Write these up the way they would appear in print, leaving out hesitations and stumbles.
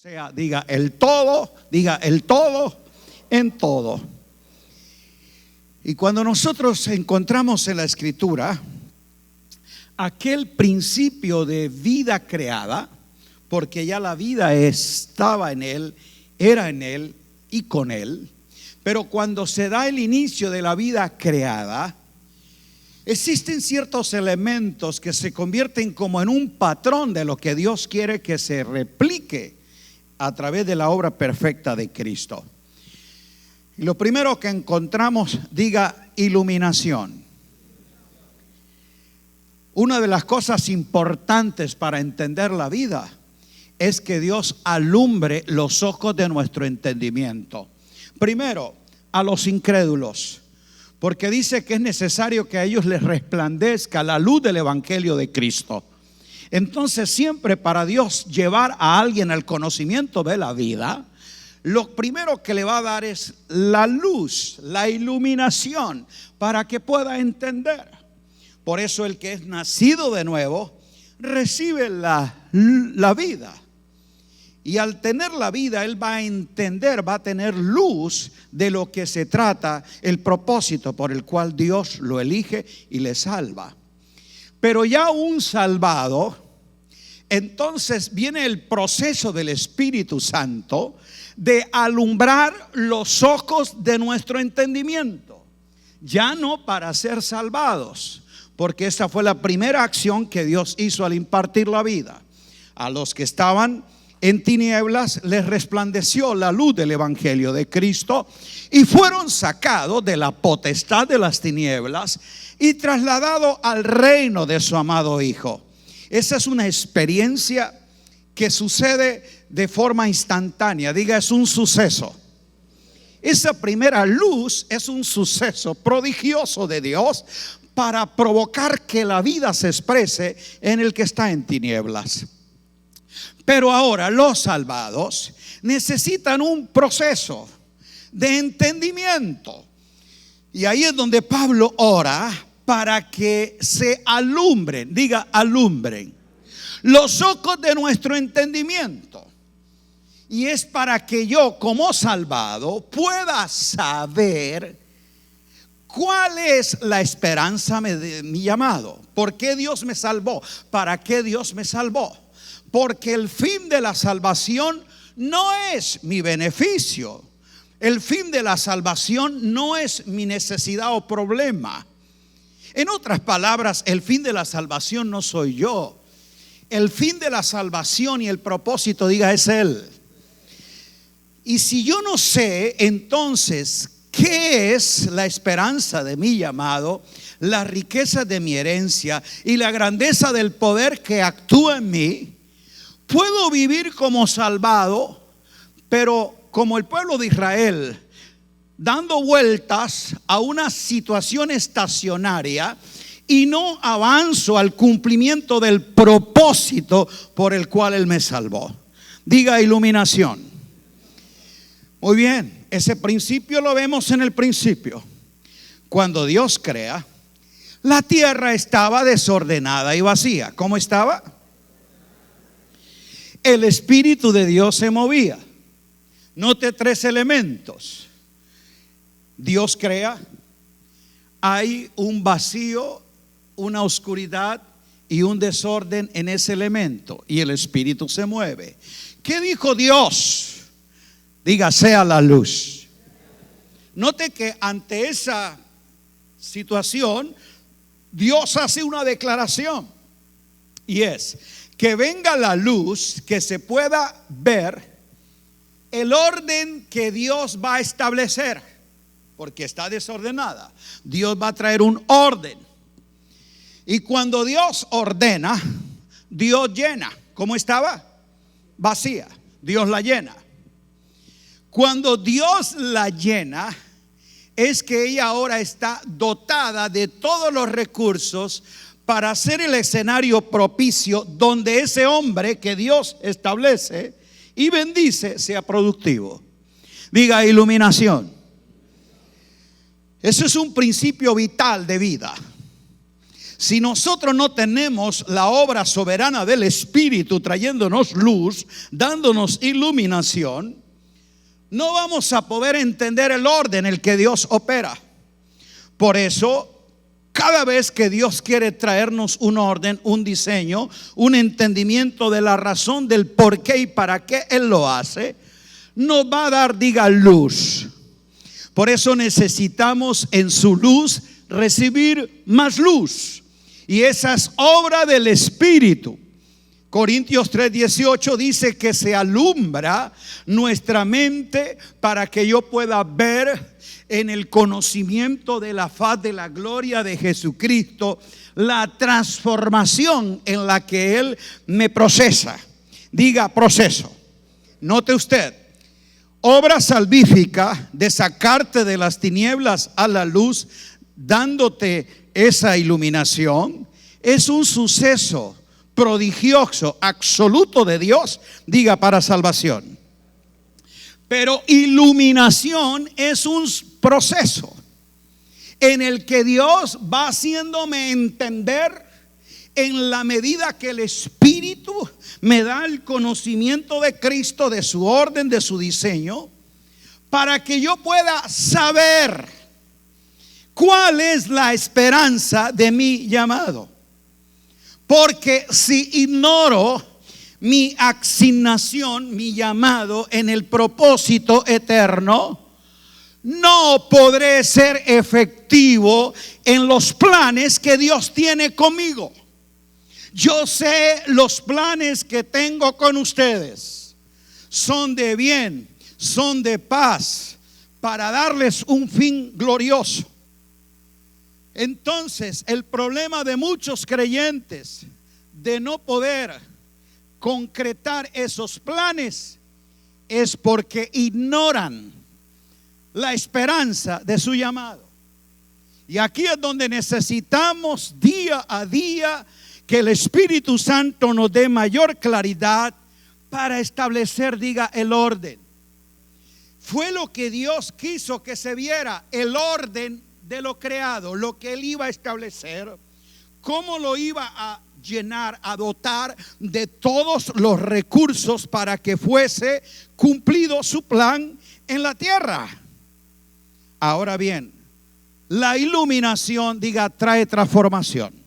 sea, diga el todo en todo. Y cuando nosotros encontramos en la Escritura aquel principio de vida creada, porque ya la vida estaba en Él, era en Él y con Él, pero cuando se da el inicio de la vida creada, existen ciertos elementos que se convierten como en un patrón de lo que Dios quiere que se replique a través de la obra perfecta de Cristo. Y lo primero que encontramos, diga iluminación. Una de las cosas importantes para entender la vida es que Dios alumbre los ojos de nuestro entendimiento. Primero, a los incrédulos, porque dice que es necesario que a ellos les resplandezca la luz del Evangelio de Cristo. Entonces, siempre para Dios llevar a alguien al conocimiento de la vida, lo primero que le va a dar es la luz, la iluminación, para que pueda entender. Por eso el que es nacido de nuevo recibe la vida. Y al tener la vida, él va a entender, va a tener luz de lo que se trata, el propósito por el cual Dios lo elige y le salva. Pero ya un salvado, entonces viene el proceso del Espíritu Santo de alumbrar los ojos de nuestro entendimiento. Ya no para ser salvados, porque esa fue la primera acción que Dios hizo al impartir la vida. A los que estaban en tinieblas les resplandeció la luz del Evangelio de Cristo y fueron sacados de la potestad de las tinieblas y trasladados al reino de su amado Hijo. Esa es una experiencia que sucede de forma instantánea. Diga, es un suceso. Esa primera luz es un suceso prodigioso de Dios para provocar que la vida se exprese en el que está en tinieblas. Pero ahora los salvados necesitan un proceso de entendimiento. Y ahí es donde Pablo ora para que se alumbren, diga alumbren, los ojos de nuestro entendimiento. Y es para que yo como salvado pueda saber cuál es la esperanza de mi llamado. ¿Por qué Dios me salvó? ¿Para qué Dios me salvó? Porque el fin de la salvación no es mi beneficio. El fin de la salvación no es mi necesidad o problema. En otras palabras, el fin de la salvación no soy yo. El fin de la salvación y el propósito, diga, es Él. Y si yo no sé, entonces, ¿qué es la esperanza de mi llamado, la riqueza de mi herencia y la grandeza del poder que actúa en mí? Puedo vivir como salvado, pero como el pueblo de Israel, dando vueltas a una situación estacionaria y no avanzo al cumplimiento del propósito por el cual Él me salvó. Diga iluminación. Muy bien, ese principio lo vemos en el principio. Cuando Dios crea, la tierra estaba desordenada y vacía. ¿Cómo estaba? El Espíritu de Dios se movía. Note tres elementos. Dios crea, hay un vacío, una oscuridad y un desorden en ese elemento, y el Espíritu se mueve. ¿Qué dijo Dios? Diga, sea la luz. Note que ante esa situación Dios hace una declaración, y es que venga la luz, que se pueda ver el orden que Dios va a establecer, porque está desordenada. Dios va a traer un orden. Y cuando Dios ordena, Dios llena. ¿Cómo estaba? Vacía. Dios la llena. Cuando Dios la llena, es que ella ahora está dotada de todos los recursos para hacer el escenario propicio donde ese hombre que Dios establece y bendice sea productivo. Diga iluminación. Eso es un principio vital de vida. Si nosotros no tenemos la obra soberana del Espíritu trayéndonos luz, dándonos iluminación, no vamos a poder entender el orden en el que Dios opera. Por eso, cada vez que Dios quiere traernos un orden, un diseño, un entendimiento de la razón del por qué y para qué Él lo hace, nos va a dar, diga, luz. Por eso necesitamos en su luz recibir más luz. Y esa es obra del Espíritu. Corintios 3:18 dice que se alumbra nuestra mente para que yo pueda ver en el conocimiento de la faz de la gloria de Jesucristo la transformación en la que Él me procesa. Diga proceso. Note usted, obra salvífica de sacarte de las tinieblas a la luz, dándote esa iluminación, es un suceso prodigioso, absoluto de Dios, diga, para salvación. Pero iluminación es un proceso en el que Dios va haciéndome entender en la medida que el Espíritu me da el conocimiento de Cristo, de su orden, de su diseño, para que yo pueda saber cuál es la esperanza de mi llamado. Porque si ignoro mi asignación, mi llamado en el propósito eterno, no podré ser efectivo en los planes que Dios tiene conmigo. Yo sé los planes que tengo con ustedes. Son de bien, son de paz, para darles un fin glorioso. Entonces, el problema de muchos creyentes de no poder concretar esos planes es porque ignoran la esperanza de su llamado. Y aquí es donde necesitamos día a día que el Espíritu Santo nos dé mayor claridad para establecer, diga, el orden. Fue lo que Dios quiso que se viera, el orden de lo creado, lo que Él iba a establecer, cómo lo iba a llenar, a dotar de todos los recursos para que fuese cumplido su plan en la tierra. Ahora bien, la iluminación, diga, trae transformación.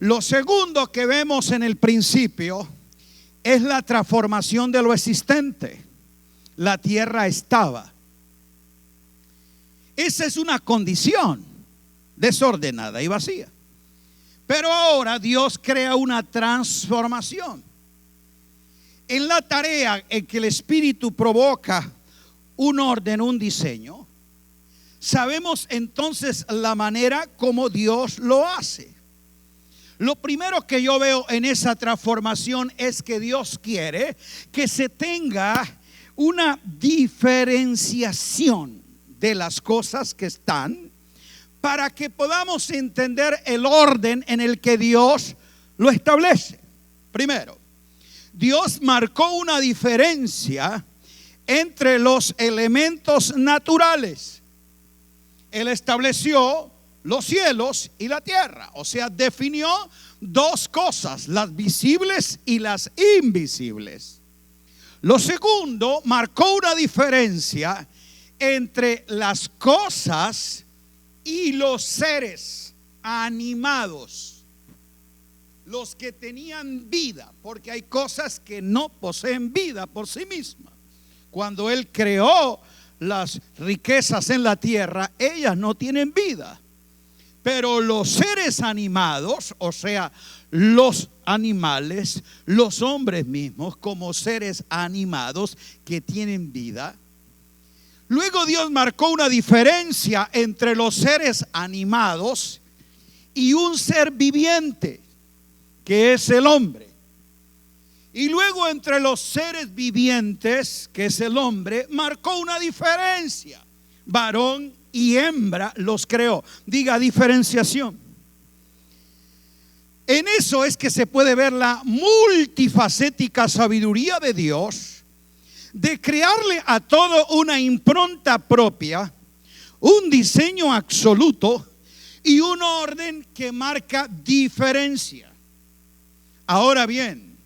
Lo segundo que vemos en el principio es la transformación de lo existente. La tierra estaba. Esa es una condición desordenada y vacía. Pero ahora Dios crea una transformación. En la tarea en que el Espíritu provoca un orden, un diseño, sabemos entonces la manera como Dios lo hace. Lo primero que yo veo en esa transformación es que Dios quiere que se tenga una diferenciación de las cosas que están, para que podamos entender el orden en el que Dios lo establece. Primero, Dios marcó una diferencia entre los elementos naturales. Él estableció los cielos y la tierra, o sea, definió dos cosas, las visibles y las invisibles. Lo segundo, marcó una diferencia entre las cosas y los seres animados, los que tenían vida, porque hay cosas que no poseen vida por sí mismas. Cuando Él creó las riquezas en la tierra, ellas no tienen vida. Pero los seres animados, o sea, los animales, los hombres mismos como seres animados que tienen vida. Luego Dios marcó una diferencia entre los seres animados y un ser viviente, que es el hombre. Y luego entre los seres vivientes, que es el hombre, marcó una diferencia. Varón y hembra los creó. Diga, diferenciación. En eso es que se puede ver la multifacética sabiduría de Dios, de crearle a todo una impronta propia, un diseño absoluto y un orden que marca diferencia. Ahora bien,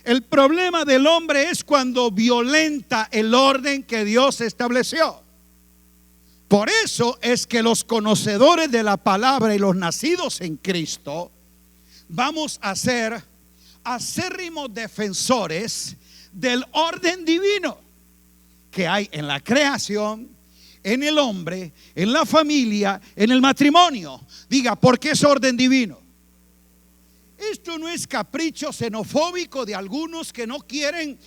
el problema del hombre es cuando violenta el orden que Dios estableció. Por eso es que los conocedores de la palabra y los nacidos en Cristo vamos a ser acérrimos defensores del orden divino que hay en la creación, en el hombre, en la familia, en el matrimonio. Diga, ¿por qué es orden divino? Esto no es capricho xenofóbico de algunos que no quieren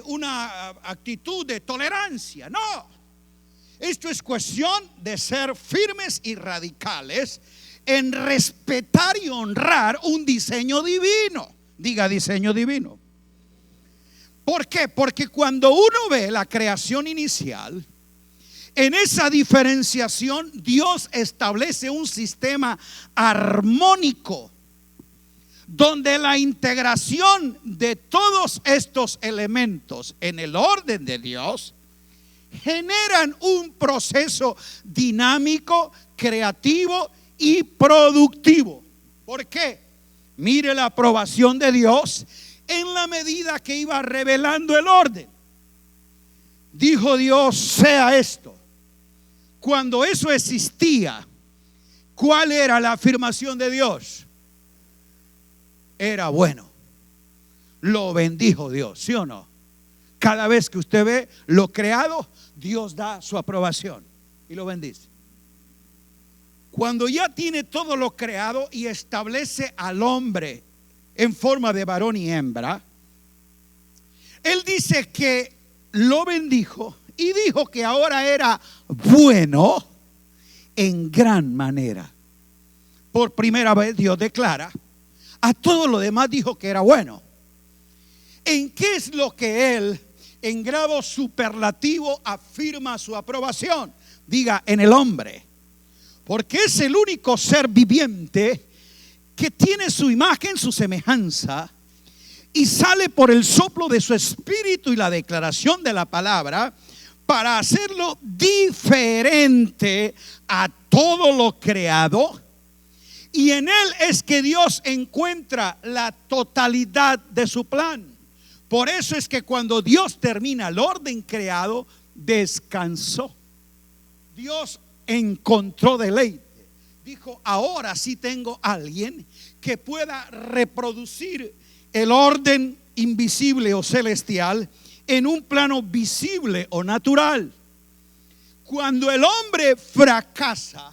una actitud de tolerancia. No, esto es cuestión de ser firmes y radicales en respetar y honrar un diseño divino. Diga, diseño divino. ¿Por qué? Porque cuando uno ve la creación inicial, en esa diferenciación Dios establece un sistema armónico donde la integración de todos estos elementos en el orden de Dios generan un proceso dinámico, creativo y productivo. ¿Por qué? Mire la aprobación de Dios en la medida que iba revelando el orden. Dijo Dios, sea esto. Cuando eso existía, ¿cuál era la afirmación de Dios? Era bueno. Lo bendijo Dios, ¿sí o no? Cada vez que usted ve lo creado, Dios da su aprobación y lo bendice. Cuando ya tiene todo lo creado y establece al hombre en forma de varón y hembra, Él dice que lo bendijo y dijo que ahora era bueno en gran manera. Por primera vez Dios declara, a todo lo demás dijo que era bueno. ¿En qué es lo que Él en grado superlativo afirma su aprobación? Diga, en el hombre. Porque es el único ser viviente que tiene su imagen, su semejanza, y sale por el soplo de su espíritu y la declaración de la palabra para hacerlo diferente a todo lo creado. Y en él es que Dios encuentra la totalidad de su plan. Por eso es que cuando Dios termina el orden creado, descansó. Dios encontró deleite. Dijo, ahora sí tengo a alguien que pueda reproducir el orden invisible o celestial en un plano visible o natural. Cuando el hombre fracasa,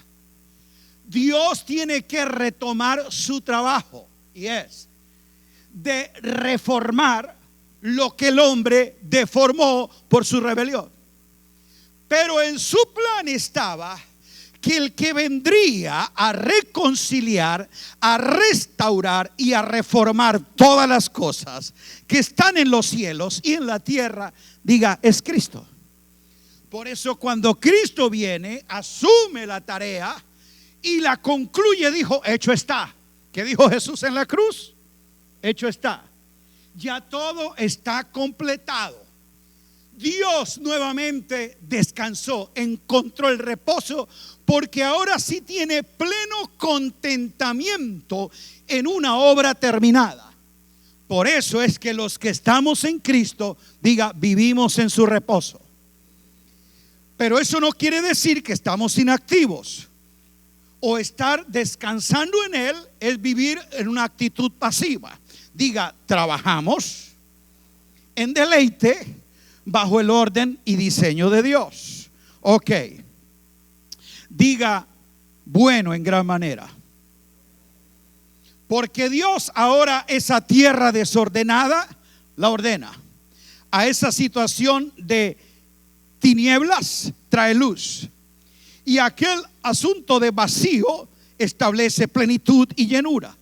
Dios tiene que retomar su trabajo, y es de reformar lo que el hombre deformó por su rebelión. Pero en su plan estaba que el que vendría a reconciliar, a restaurar y a reformar todas las cosas que están en los cielos y en la tierra, diga, es Cristo. Por eso cuando Cristo viene, asume la tarea y la concluye, dijo, hecho está. ¿Qué dijo Jesús en la cruz? Hecho está. Ya todo está completado. Dios nuevamente descansó, encontró el reposo, porque ahora sí tiene pleno contentamiento en una obra terminada. Por eso es que los que estamos en Cristo, diga, vivimos en su reposo. Pero eso no quiere decir que estamos inactivos. O estar descansando en Él es vivir en una actitud pasiva. Diga, trabajamos en deleite bajo el orden y diseño de Dios. Ok. Diga, bueno en gran manera. Porque Dios ahora esa tierra desordenada la ordena. A esa situación de tinieblas trae luz. Y aquel asunto de vacío establece plenitud y llenura.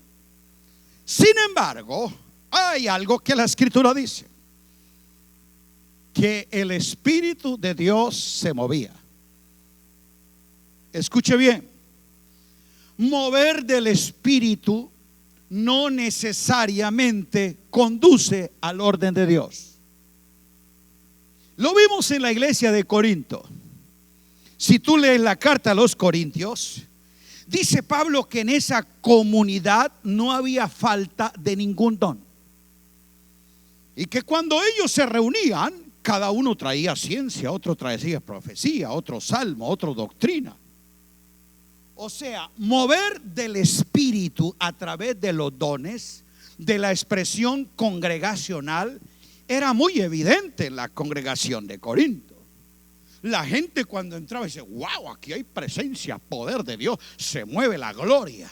Sin embargo, hay algo que la Escritura dice: que el Espíritu de Dios se movía. Escuche bien, mover del Espíritu no necesariamente conduce al orden de Dios. Lo vimos en la iglesia de Corinto. Si tú lees la carta a los Corintios, Dice Pablo que en esa comunidad no había falta de ningún don. Y que cuando ellos se reunían, cada uno traía ciencia, otro traía profecía, otro salmo, otro doctrina. O sea, mover del espíritu a través de los dones, de la expresión congregacional, era muy evidente en la congregación de Corinto. La gente cuando entraba dice: wow, aquí hay presencia, poder de Dios, se mueve la gloria.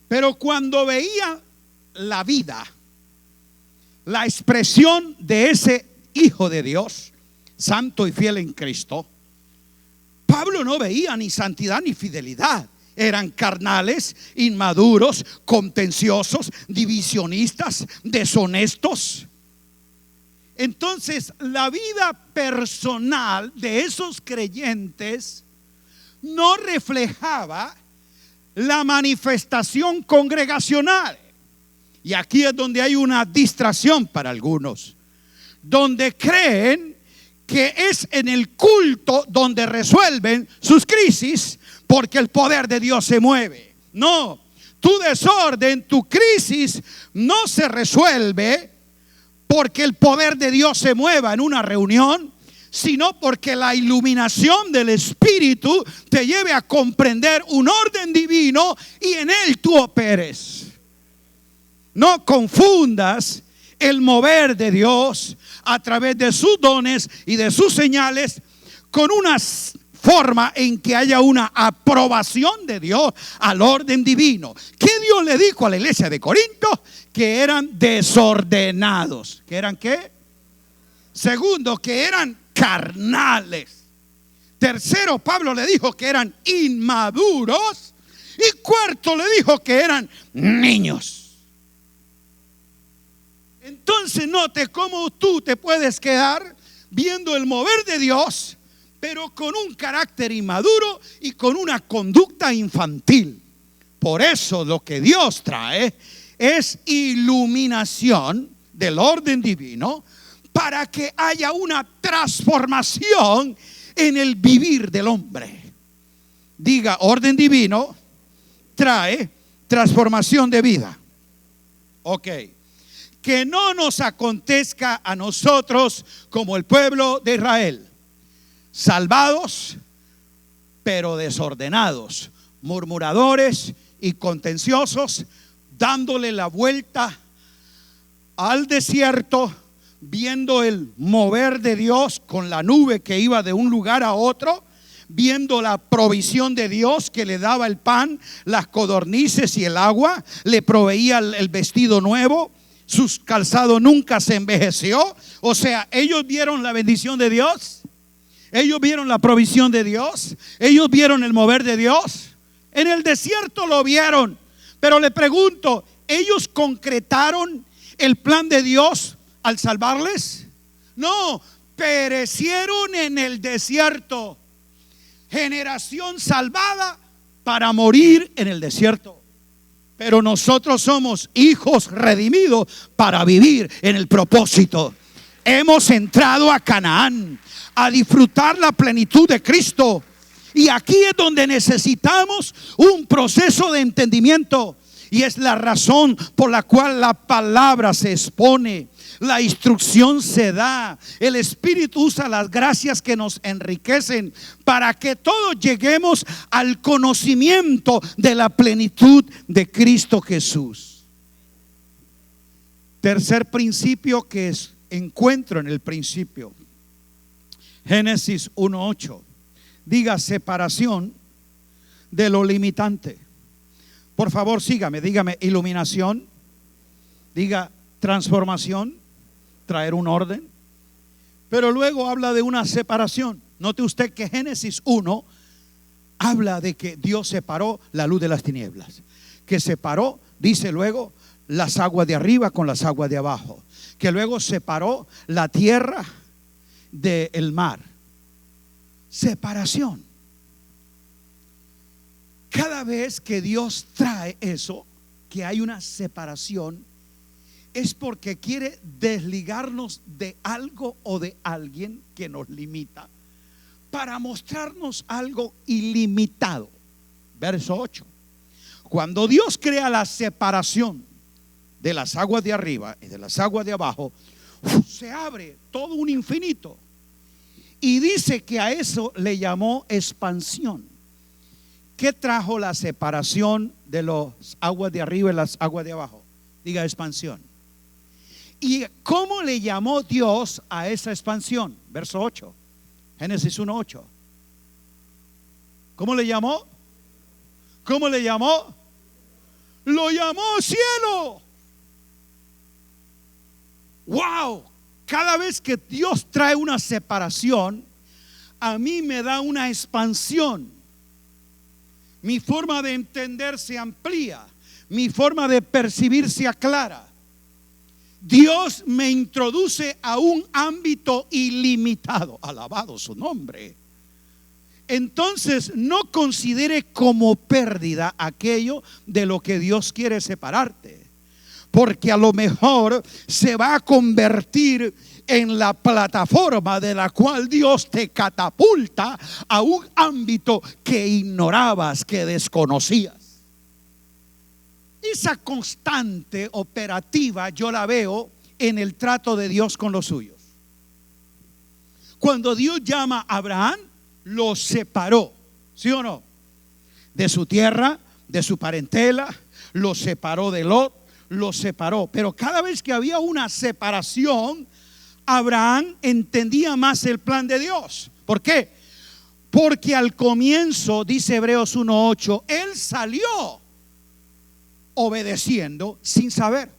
Pero cuando veía la vida, la expresión de ese Hijo de Dios, santo y fiel en Cristo, Pablo no veía ni santidad ni fidelidad. Eran carnales, inmaduros, contenciosos, divisionistas, deshonestos. Entonces, la vida personal de esos creyentes no reflejaba la manifestación congregacional. Y aquí es donde hay una distracción para algunos, donde creen que es en el culto donde resuelven sus crisis, porque el poder de Dios se mueve. No, tu desorden, tu crisis no se resuelve porque el poder de Dios se mueva en una reunión, sino porque la iluminación del Espíritu te lleve a comprender un orden divino y en él tú operes. No confundas el mover de Dios a través de sus dones y de sus señales con una forma en que haya una aprobación de Dios al orden divino. ¿Qué Dios le dijo a la iglesia de Corinto? Que eran desordenados. ¿Que eran qué? Segundo, que eran carnales. Tercero, Pablo le dijo que eran inmaduros. Y cuarto, le dijo que eran niños. Entonces note cómo tú te puedes quedar viendo el mover de Dios, pero con un carácter inmaduro y con una conducta infantil. Por eso lo que Dios trae es iluminación del orden divino para que haya una transformación en el vivir del hombre. Diga: orden divino trae transformación de vida. Ok. Que no nos acontezca a nosotros como el pueblo de Israel, salvados pero desordenados, murmuradores y contenciosos, dándole la vuelta al desierto, viendo el mover de Dios con la nube que iba de un lugar a otro, viendo la provisión de Dios que le daba el pan, las codornices y el agua, le proveía el vestido nuevo. Sus calzados nunca se envejeció. O sea, ellos vieron la bendición de Dios, ellos vieron la provisión de Dios, ellos vieron el mover de Dios. En el desierto lo vieron. Pero le pregunto, ¿ellos concretaron el plan de Dios al salvarles? No, perecieron en el desierto. Generación salvada para morir en el desierto. Pero nosotros somos hijos redimidos para vivir en el propósito. Hemos entrado a Canaán a disfrutar la plenitud de Cristo. Y aquí es donde necesitamos un proceso de entendimiento. Y es la razón por la cual la palabra se expone, la instrucción se da. El Espíritu usa las gracias que nos enriquecen para que todos lleguemos al conocimiento de la plenitud de Cristo Jesús. Tercer principio que encuentro en el principio, Génesis 1:8. Diga: separación de lo limitante. Por favor, sígame, dígame: iluminación. Diga: transformación, traer un orden. Pero luego habla de una separación. Note usted que Génesis 1 habla de que Dios separó la luz de las tinieblas, que separó, dice luego, las aguas de arriba con las aguas de abajo, que luego separó la tierra del mar. Separación. Cada vez que Dios trae eso, que hay una separación, es porque quiere desligarnos de algo o de alguien que nos limita para mostrarnos algo ilimitado. verso 8. Cuando Dios crea la separación de las aguas de arriba y de las aguas de abajo, se abre todo un infinito. Y dice que a eso le llamó expansión. ¿Qué trajo la separación de las aguas de arriba y las aguas de abajo? Diga, expansión. ¿Y cómo le llamó Dios a esa expansión? Verso 8, Génesis 1:8. ¿Cómo le llamó? ¿Cómo le llamó? Lo llamó cielo. ¡Wow! Cada vez que Dios trae una separación, a mí me da una expansión. Mi forma de entender se amplía, mi forma de percibir se aclara. Dios me introduce a un ámbito ilimitado. Alabado su nombre. Entonces no considere como pérdida aquello de lo que Dios quiere separarte, porque a lo mejor se va a convertir en la plataforma de la cual Dios te catapulta a un ámbito que ignorabas, que desconocías. Esa constante operativa yo la veo en el trato de Dios con los suyos. Cuando Dios llama a Abraham, lo separó, ¿sí o no? De su tierra, de su parentela, lo separó de Lot, lo separó. Pero cada vez que había una separación, Abraham entendía más el plan de Dios. ¿Por qué? Porque al comienzo, dice Hebreos 1:8, él salió obedeciendo sin saber.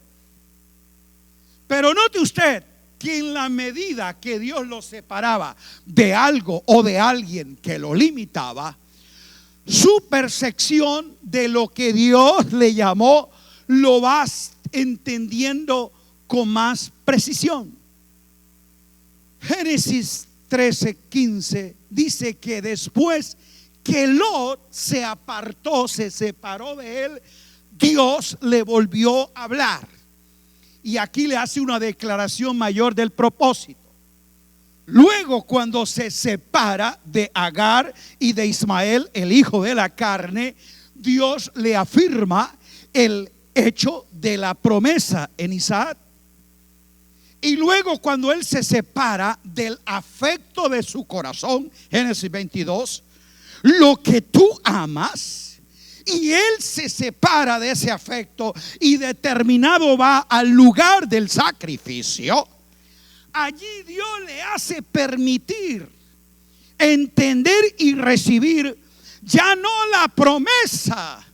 Pero note usted que en la medida que Dios lo separaba de algo o de alguien que lo limitaba, su percepción de lo que Dios le llamó lo vas entendiendo con más precisión. Génesis 13:15 dice que después que Lot se apartó, se separó de él, Dios le volvió a hablar. Y aquí le hace una declaración mayor del propósito. Luego, cuando se separa de Agar y de Ismael, el hijo de la carne, Dios le afirma el hecho de la promesa en Isaac. Y luego, cuando él se separa del afecto de su corazón, Génesis 22, lo que tú amas, y él se separa de ese afecto y determinado va al lugar del sacrificio. Allí Dios le hace permitir, entender y recibir ya no la promesa.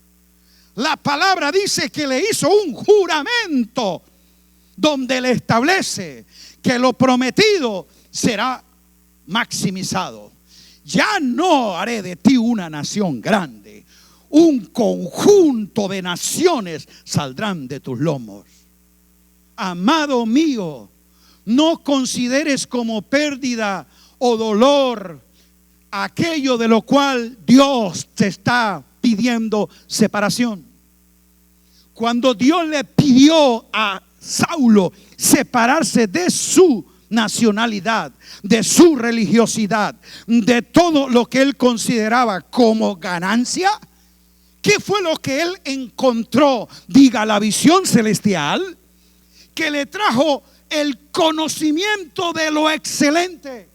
La palabra dice que le hizo un juramento donde le establece que lo prometido será maximizado. Ya no haré de ti una nación grande, un conjunto de naciones saldrán de tus lomos. Amado mío, no consideres como pérdida o dolor aquello de lo cual Dios te está pidiendo separación. Cuando Dios le pidió a Saulo separarse de su nacionalidad, de su religiosidad, de todo lo que él consideraba como ganancia, ¿qué fue lo que él encontró? Diga, la visión celestial que le trajo el conocimiento de lo excelente.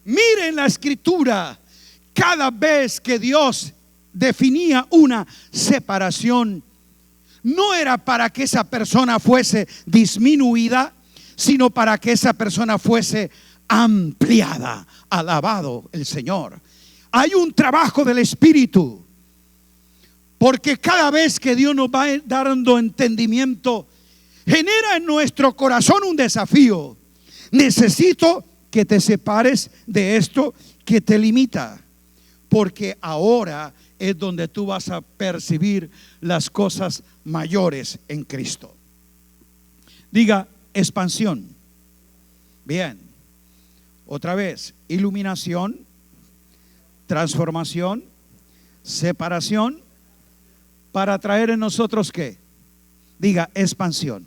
Miren la escritura, cada vez que Dios definía una separación, no era para que esa persona fuese disminuida, sino para que esa persona fuese ampliada. Alabado el Señor. Hay un trabajo del Espíritu, porque cada vez que Dios nos va dando entendimiento, genera en nuestro corazón un desafío. Necesito que te separes de esto que te limita, porque ahora es donde tú vas a percibir las cosas mayores en Cristo. Diga, expansión. Bien, otra vez, iluminación, transformación, separación, para traer en nosotros ¿qué? Diga, expansión.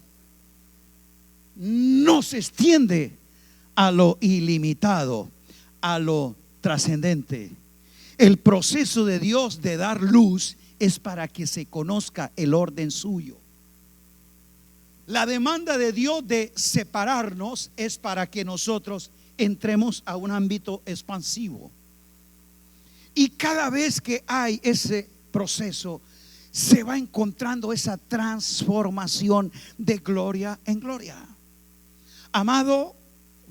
No se extiende a lo ilimitado, a lo trascendente. El proceso de Dios de dar luz es para que se conozca el orden suyo. La demanda de Dios de separarnos es para que nosotros entremos a un ámbito expansivo. Y cada vez que hay ese proceso, se va encontrando esa transformación de gloria en gloria. Amado,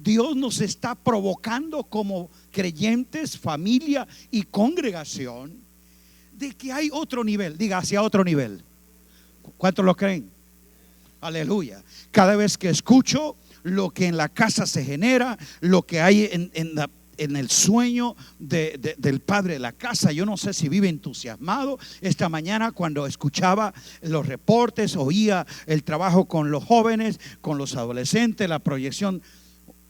Dios nos está provocando como creyentes, familia y congregación, de que hay otro nivel. Diga, hacia otro nivel. ¿Cuántos lo creen? Aleluya. Cada vez que escucho lo que en la casa se genera, lo que hay en el sueño del padre de la casa, yo no sé si vive entusiasmado. Esta mañana cuando escuchaba los reportes, oía el trabajo con los jóvenes, con los adolescentes, la proyección,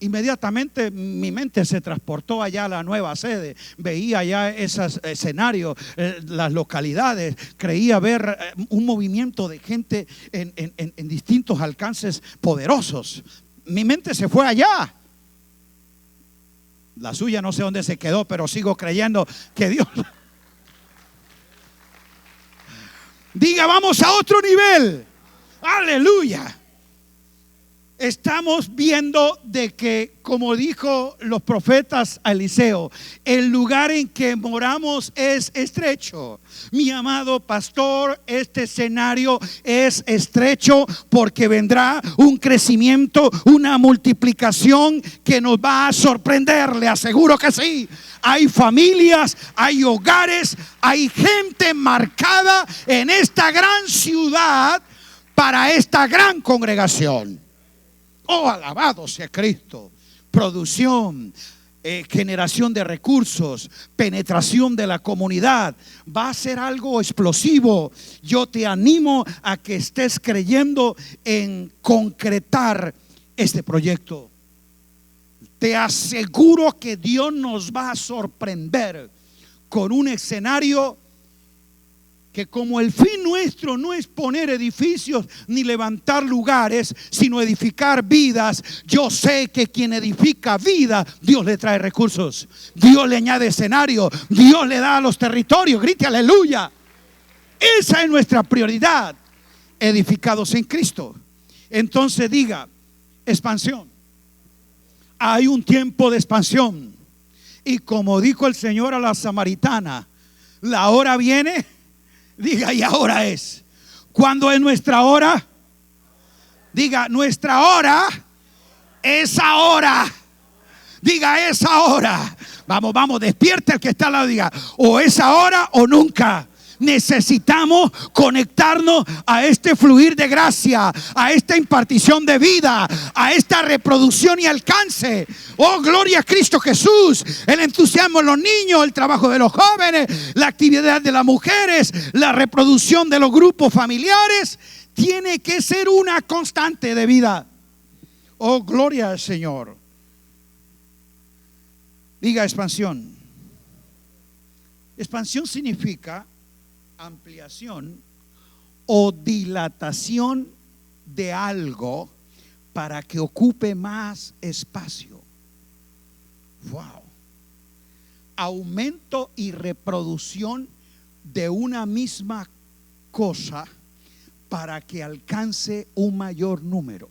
inmediatamente mi mente se transportó allá a la nueva sede. Veía ya esos escenarios, las localidades. Creía ver un movimiento de gente en distintos alcances poderosos. Mi mente se fue allá. La suya no sé dónde se quedó, pero sigo creyendo que Dios. Diga, vamos a otro nivel. Aleluya. Estamos viendo de que, como dijo los profetas a Eliseo, el lugar en que moramos es estrecho. Mi amado pastor, este escenario es estrecho porque vendrá un crecimiento, una multiplicación que nos va a sorprender, le aseguro que sí. Hay familias, hay hogares, hay gente marcada en esta gran ciudad para esta gran congregación. Oh, alabado sea Cristo. Producción, generación de recursos, penetración de la comunidad. Va a ser algo explosivo. Yo te animo a que estés creyendo en concretar este proyecto. Te aseguro que Dios nos va a sorprender con un escenario que, como el fin nuestro no es poner edificios ni levantar lugares, sino edificar vidas, yo sé que quien edifica vida, Dios le trae recursos, Dios le añade escenario, Dios le da a los territorios. Grite aleluya. Esa es nuestra prioridad, edificados en Cristo. Entonces diga, expansión. Hay un tiempo de expansión, y como dijo el Señor a la samaritana, la hora viene. Diga, y ahora es. ¿Cuándo es nuestra hora? Diga, nuestra hora es ahora. Diga, es ahora. Vamos, despierte el que está al lado. Diga, o es ahora o nunca. Necesitamos conectarnos a este fluir de gracia, a esta impartición de vida, a esta reproducción y alcance. Oh, gloria a Cristo Jesús. El entusiasmo de los niños, el trabajo de los jóvenes, la actividad de las mujeres, la reproducción de los grupos familiares, tiene que ser una constante de vida. Oh, gloria al Señor. Diga, expansión. Expansión significa ampliación o dilatación de algo para que ocupe más espacio. Wow. Aumento y reproducción de una misma cosa para que alcance un mayor número.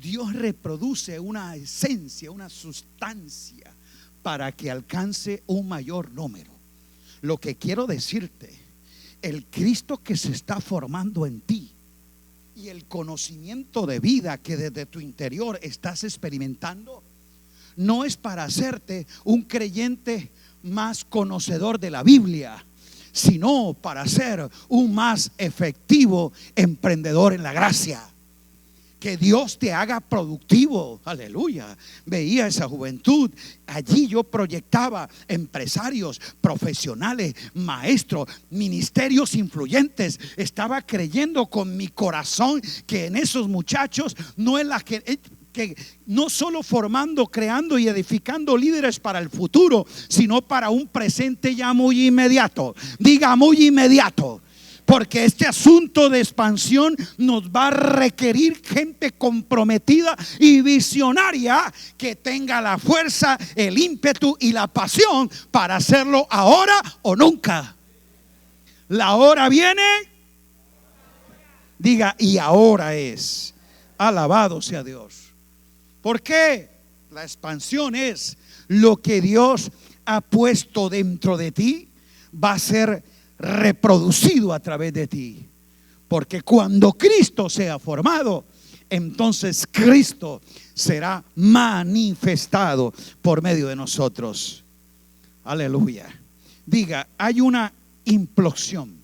Dios reproduce una esencia, una sustancia para que alcance un mayor número. Lo que quiero decirte, el Cristo que se está formando en ti y el conocimiento de vida que desde tu interior estás experimentando, no es para hacerte un creyente más conocedor de la Biblia, sino para ser un más efectivo emprendedor en la gracia. Que Dios te haga productivo. Aleluya. Veía esa juventud. Allí yo proyectaba empresarios, profesionales, maestros, ministerios influyentes. Estaba creyendo con mi corazón que en esos muchachos no es la que no solo formando, creando y edificando líderes para el futuro, sino para un presente ya muy inmediato. Diga, muy inmediato. Porque este asunto de expansión nos va a requerir gente comprometida y visionaria que tenga la fuerza, el ímpetu y la pasión para hacerlo ahora o nunca. La hora viene, diga, y ahora es. Alabado sea Dios. ¿Por qué? La expansión es lo que Dios ha puesto dentro de ti, va a ser reproducido a través de ti. Porque cuando Cristo sea formado, entonces Cristo será manifestado por medio de nosotros. Aleluya. Diga, hay una implosión.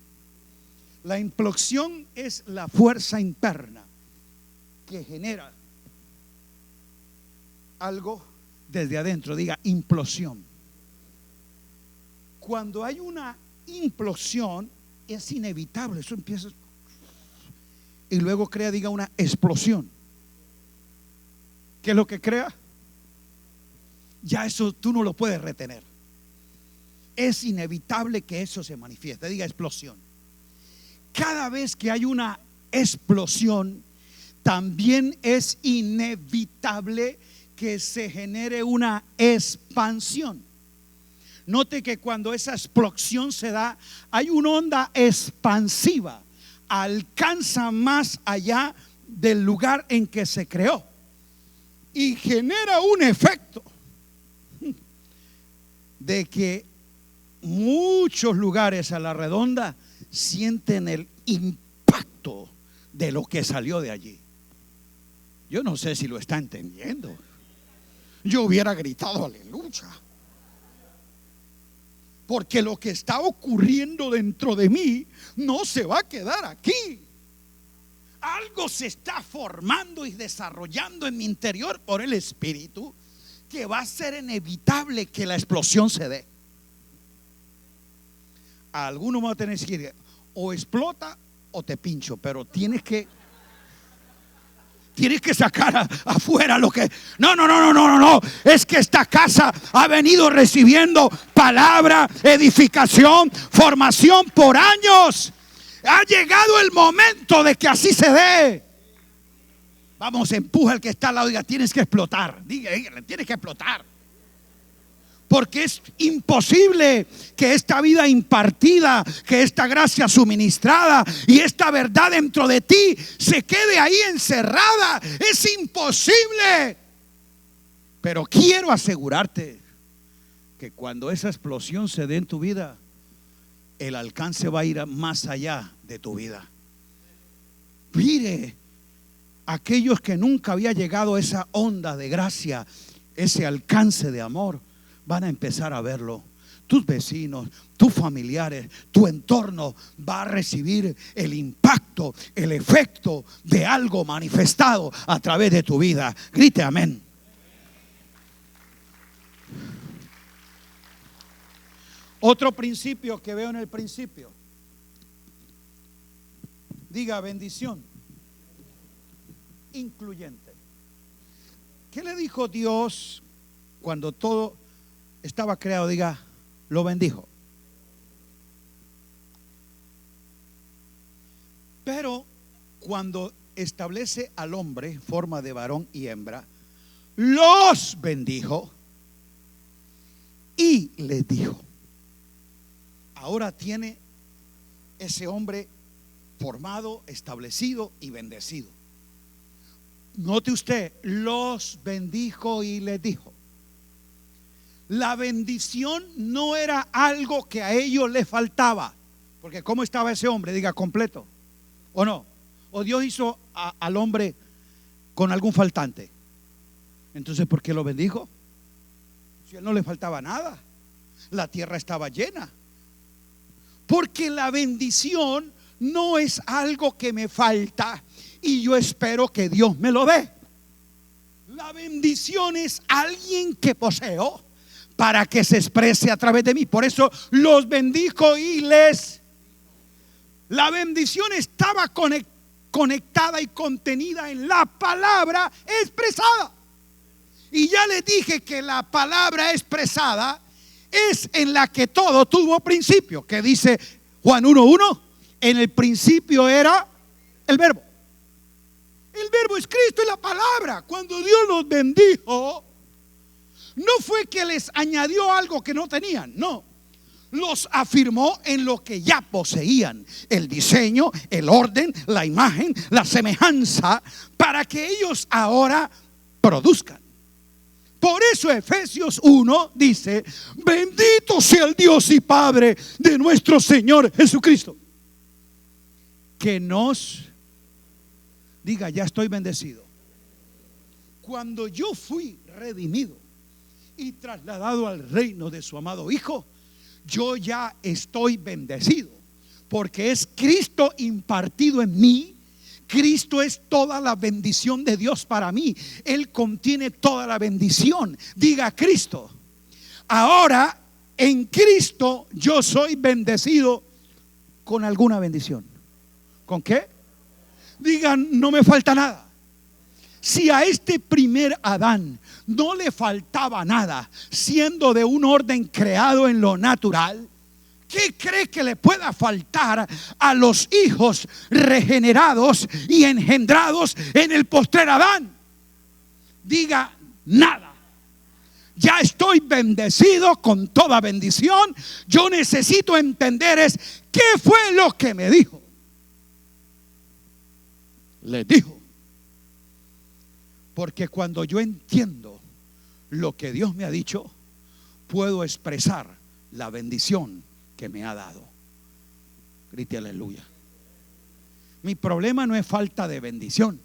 La implosión es la fuerza interna que genera algo desde adentro. Diga, implosión. Cuando hay una implosión, es inevitable, eso empieza y luego crea, diga, una explosión. ¿Qué es lo que crea? Ya eso tú no lo puedes retener. Es inevitable que eso se manifieste. Diga, explosión. Cada vez que hay una explosión, también es inevitable que se genere una expansión. Note que cuando esa explosión se da, hay una onda expansiva, alcanza más allá del lugar en que se creó y genera un efecto de que muchos lugares a la redonda sienten el impacto de lo que salió de allí. Yo no sé si lo está entendiendo. Yo hubiera gritado aleluya. Porque lo que está ocurriendo dentro de mí no se va a quedar aquí. Algo se está formando y desarrollando en mi interior por el Espíritu, que va a ser inevitable que la explosión se dé. A alguno va a tener que decir, o explota o te pincho, pero tienes que sacar afuera lo que... No. Es que esta casa ha venido recibiendo palabra, edificación, formación por años. Ha llegado el momento de que así se dé. Vamos, empuja al que está al lado y diga, tienes que explotar. Dígale, tienes que explotar. Porque es imposible que esta vida impartida, que esta gracia suministrada y esta verdad dentro de ti se quede ahí encerrada. Es imposible. Pero quiero asegurarte que cuando esa explosión se dé en tu vida, el alcance va a ir más allá de tu vida. Mire, aquellos que nunca había llegado a esa onda de gracia, ese alcance de amor, van a empezar a verlo. Tus vecinos, tus familiares, tu entorno va a recibir el impacto, el efecto de algo manifestado a través de tu vida. Grite amén. Otro principio que veo en el principio. Diga, bendición incluyente. ¿Qué le dijo Dios cuando todo estaba creado? Diga, lo bendijo. Pero cuando establece al hombre forma de varón y hembra, los bendijo y les dijo. Ahora tiene ese hombre formado, establecido y bendecido. Note usted, los bendijo y les dijo. La bendición no era algo que a ellos les faltaba. Porque ¿cómo estaba ese hombre? Diga, completo. ¿O no? ¿O Dios hizo al hombre con algún faltante? Entonces, ¿por qué lo bendijo? Si a él no le faltaba nada. La tierra estaba llena. Porque la bendición no es algo que me falta y yo espero que Dios me lo dé. La bendición es alguien que poseo para que se exprese a través de mí. Por eso los bendijo y les... La bendición estaba conectada y contenida en la palabra expresada. Y ya les dije que la palabra expresada es en la que todo tuvo principio. Que dice Juan 1:1, En el principio era el verbo. El verbo es Cristo, es la palabra. Cuando Dios los bendijo, no fue que les añadió algo que no tenían, no. Los afirmó en lo que ya poseían: el diseño, el orden, la imagen, la semejanza, para que ellos ahora produzcan. Por eso Efesios 1 dice: bendito sea el Dios y Padre de nuestro Señor Jesucristo, que nos diga, ya estoy bendecido. Cuando yo fui redimido y trasladado al reino de su amado Hijo, yo ya estoy bendecido, porque es Cristo impartido en mí. Cristo es toda la bendición de Dios para mí. Él contiene toda la bendición. Diga Cristo. Ahora en Cristo yo soy bendecido con alguna bendición. ¿Con qué? Digan, no me falta nada. Si a este primer Adán no le faltaba nada, siendo de un orden creado en lo natural, ¿qué cree que le pueda faltar a los hijos regenerados y engendrados en el postrer Adán? Diga, nada. Ya estoy bendecido con toda bendición. Yo necesito entender qué fue lo que me dijo. Les dijo. Porque cuando yo entiendo lo que Dios me ha dicho, puedo expresar la bendición que me ha dado. Grite aleluya. Mi problema no es falta de bendición.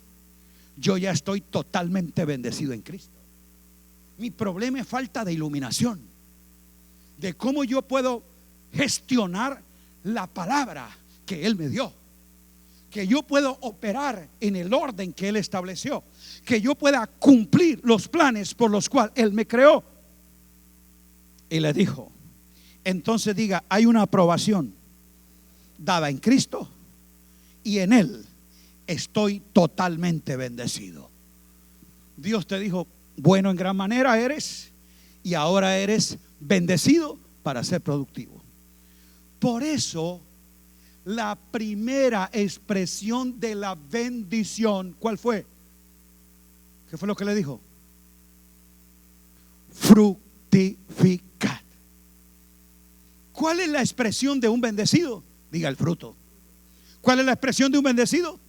Yo ya estoy totalmente bendecido en Cristo. Mi problema es falta de iluminación, de cómo yo puedo gestionar la palabra que Él me dio, que yo puedo operar en el orden que Él estableció, que yo pueda cumplir los planes por los cuales Él me creó. Y le dijo, entonces diga, hay una aprobación dada en Cristo y en Él estoy totalmente bendecido. Dios te dijo, bueno en gran manera eres, y ahora eres bendecido para ser productivo. Por eso la primera expresión de la bendición, ¿cuál fue? ¿Qué fue lo que le dijo? Fructificad. ¿Cuál es la expresión de un bendecido? Diga, el fruto. ¿Cuál es la expresión de un bendecido?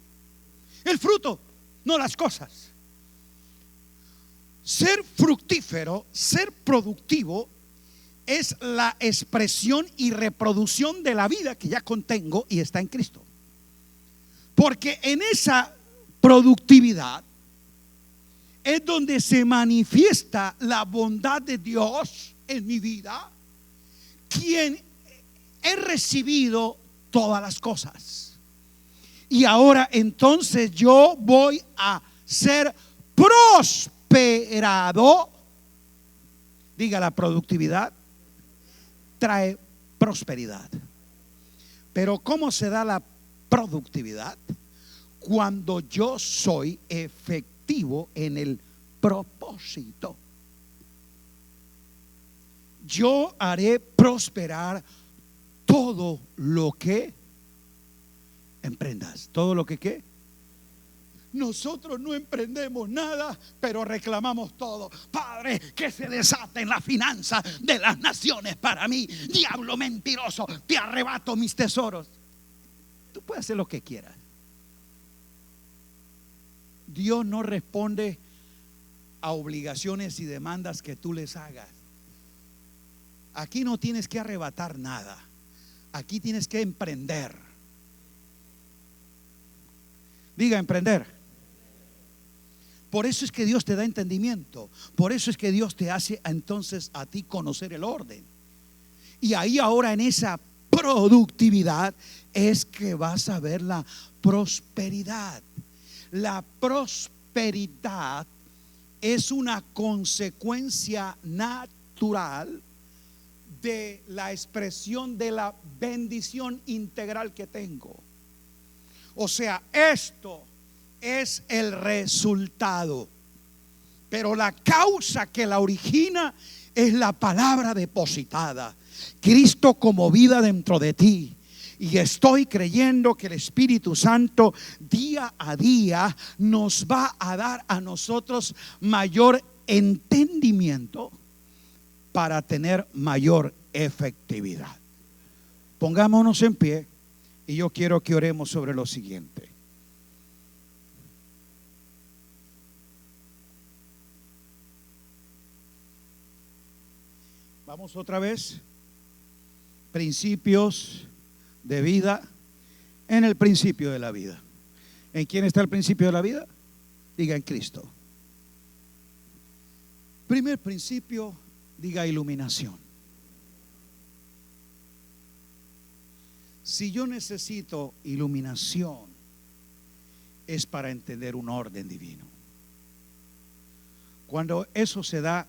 El fruto, no las cosas. Ser fructífero, ser productivo, es la expresión y reproducción de la vida que ya contengo y está en Cristo. Porque en esa productividad es donde se manifiesta la bondad de Dios en mi vida, quien he recibido todas las cosas. Y ahora entonces yo voy a ser prosperado. Diga, la productividad trae prosperidad. Pero ¿cómo se da la productividad? Cuando yo soy efectivo en el propósito. Yo haré prosperar todo lo que emprendas. Todo lo que ¿qué? Nosotros no emprendemos nada, pero reclamamos todo. Padre, que se desaten las finanzas de las naciones para mí. Diablo mentiroso, te arrebato mis tesoros. Tú puedes hacer lo que quieras. Dios no responde a obligaciones y demandas que tú les hagas. Aquí no tienes que arrebatar nada. Aquí tienes que emprender. Diga, emprender. Por eso es que Dios te da entendimiento. Por eso es que Dios te hace entonces a ti conocer el orden. Y ahí ahora en esa productividad es que vas a ver la prosperidad. La prosperidad es una consecuencia natural de la expresión de la bendición integral que tengo. O sea, esto es el resultado, pero la causa que la origina es la palabra depositada. Cristo como vida dentro de ti. Y estoy creyendo que el Espíritu Santo día a día nos va a dar a nosotros mayor entendimiento para tener mayor efectividad. Pongámonos en pie y yo quiero que oremos sobre lo siguiente. Vamos otra vez. Principios de vida. En el principio de la vida. ¿En quién está el principio de la vida? Diga, en Cristo. Primer principio, diga, iluminación. Si yo necesito iluminación, es para entender un orden divino. Cuando eso se da,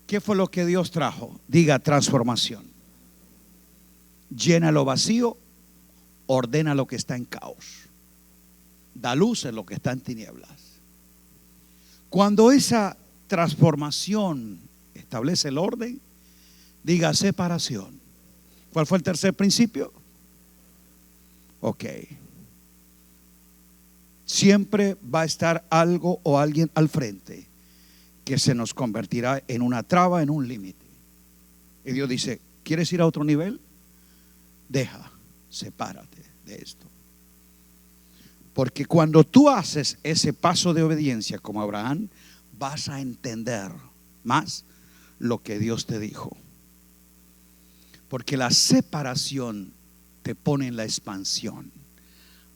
¿qué fue lo que Dios trajo? Diga, transformación. Llena lo vacío, ordena lo que está en caos, da luz en lo que está en tinieblas. Cuando esa transformación establece el orden, diga, separación. ¿Cuál fue el tercer principio? Ok. Siempre va a estar algo o alguien al frente que se nos convertirá en una traba, en un límite. Y Dios dice, ¿quieres ir a otro nivel? Deja, sepárate de esto. Porque cuando tú haces ese paso de obediencia como Abraham, vas a entender más lo que Dios te dijo. Porque la separación te pone en la expansión.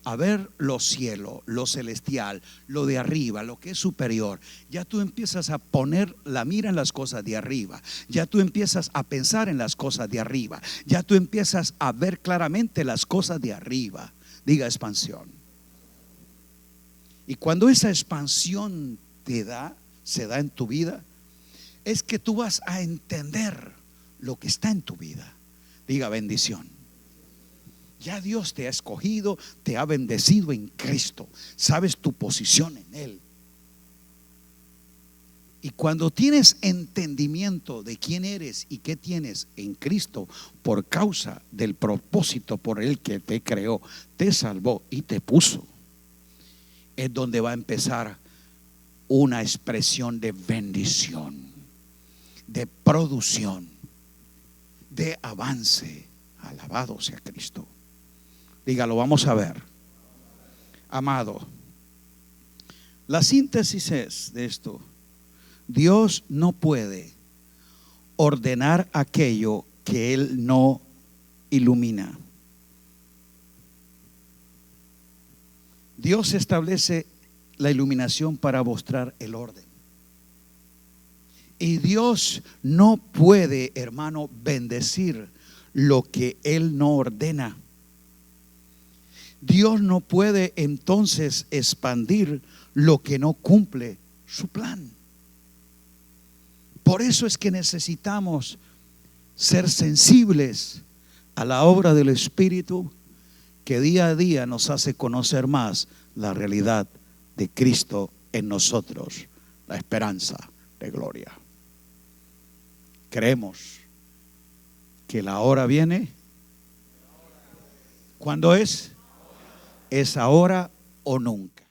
A ver lo cielo, lo celestial, lo de arriba, lo que es superior. Ya tú empiezas a poner la mira en las cosas de arriba. Ya tú empiezas a pensar en las cosas de arriba. Ya tú empiezas a ver claramente las cosas de arriba. Diga, expansión. Y cuando esa expansión se da en tu vida, es que tú vas a entender lo que está en tu vida. Diga, bendición. Ya Dios te ha escogido, te ha bendecido en Cristo. Sabes tu posición en Él. Y cuando tienes entendimiento de quién eres y qué tienes en Cristo, por causa del propósito por el que te creó, te salvó y te puso, es donde va a empezar una expresión de bendición, de producción, de avance. Alabado sea Cristo. Dígalo, vamos a ver. Amado, la síntesis es de esto: Dios no puede ordenar aquello que Él no ilumina. Dios establece la iluminación para mostrar el orden. Y Dios no puede, hermano, bendecir lo que Él no ordena. Dios no puede entonces expandir lo que no cumple su plan. Por eso es que necesitamos ser sensibles a la obra del Espíritu, que día a día nos hace conocer más la realidad de Cristo en nosotros, la esperanza de gloria. Creemos que la hora viene. ¿Cuándo es? Es ahora o nunca.